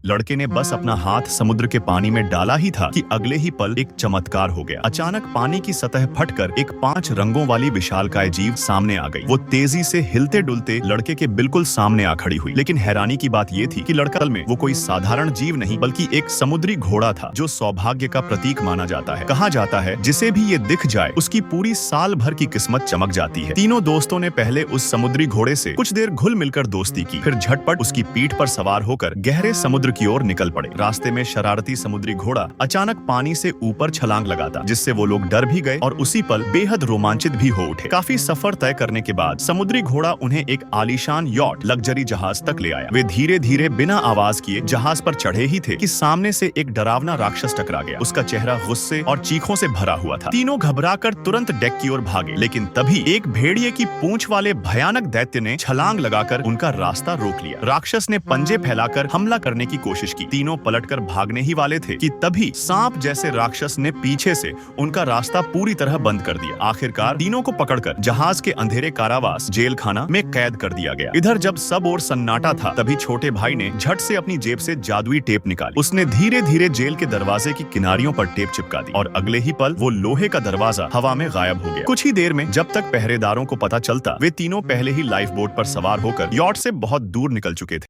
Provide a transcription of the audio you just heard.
लड़के ने बस अपना हाथ समुद्र के पानी में डाला ही था कि अगले ही पल एक चमत्कार हो गया। अचानक पानी की सतह फटकर एक 5 रंगों वाली विशालकाय जीव सामने आ गई। वो तेजी से हिलते डुलते लड़के के बिल्कुल सामने आ खड़ी हुई। लेकिन हैरानी की बात ये थी कि लड़का में वो कोई साधारण जीव नहीं बल्कि एक समुद्री घोड़ा था, जो सौभाग्य का प्रतीक माना जाता है। कहा जाता है जिसे भी ये दिख जाए उसकी पूरी साल भर की किस्मत चमक जाती है। तीनों दोस्तों ने पहले उस समुद्री घोड़े से कुछ देर घुल मिलकर दोस्ती की, फिर झटपट उसकी पीठ पर सवार होकर गहरे समुद्र की ओर निकल पड़े। रास्ते में शरारती समुद्री घोड़ा अचानक पानी से ऊपर छलांग लगाता, जिससे वो लोग डर भी गए और उसी पल बेहद रोमांचित भी हो उठे। काफी सफर तय करने के बाद समुद्री घोड़ा उन्हें एक आलीशान यॉट लग्जरी जहाज तक ले आया। वे धीरे धीरे बिना आवाज किए जहाज पर चढ़े ही थे कि सामने से एक डरावना राक्षस टकरा गया। उसका चेहरा गुस्से और चीखों से भरा हुआ था। तीनों घबराकर तुरंत डेक की ओर भागे, लेकिन तभी एक भेड़िए की पूंछ वाले भयानक दैत्य ने छलांग लगाकर उनका रास्ता रोक लिया। राक्षस ने पंजे फैलाकर हमला करने की कोशिश की। तीनों पलटकर भागने ही वाले थे कि तभी सांप जैसे राक्षस ने पीछे से उनका रास्ता पूरी तरह बंद कर दिया। आखिरकार तीनों को पकड़कर जहाज के अंधेरे कारावास जेल खाना में कैद कर दिया गया। इधर जब सब ओर सन्नाटा था, तभी छोटे भाई ने झट से अपनी जेब से जादुई टेप निकाली। उसने धीरे धीरे जेल के दरवाजे की किनारियों पर टेप चिपका दी और अगले ही पल वो लोहे का दरवाजा हवा में गायब हो गया। कुछ ही देर में जब तक पहरेदारों को पता चलता, वे तीनों पहले ही लाइफ बोट पर सवार होकर यॉट से बहुत दूर निकल चुके थे।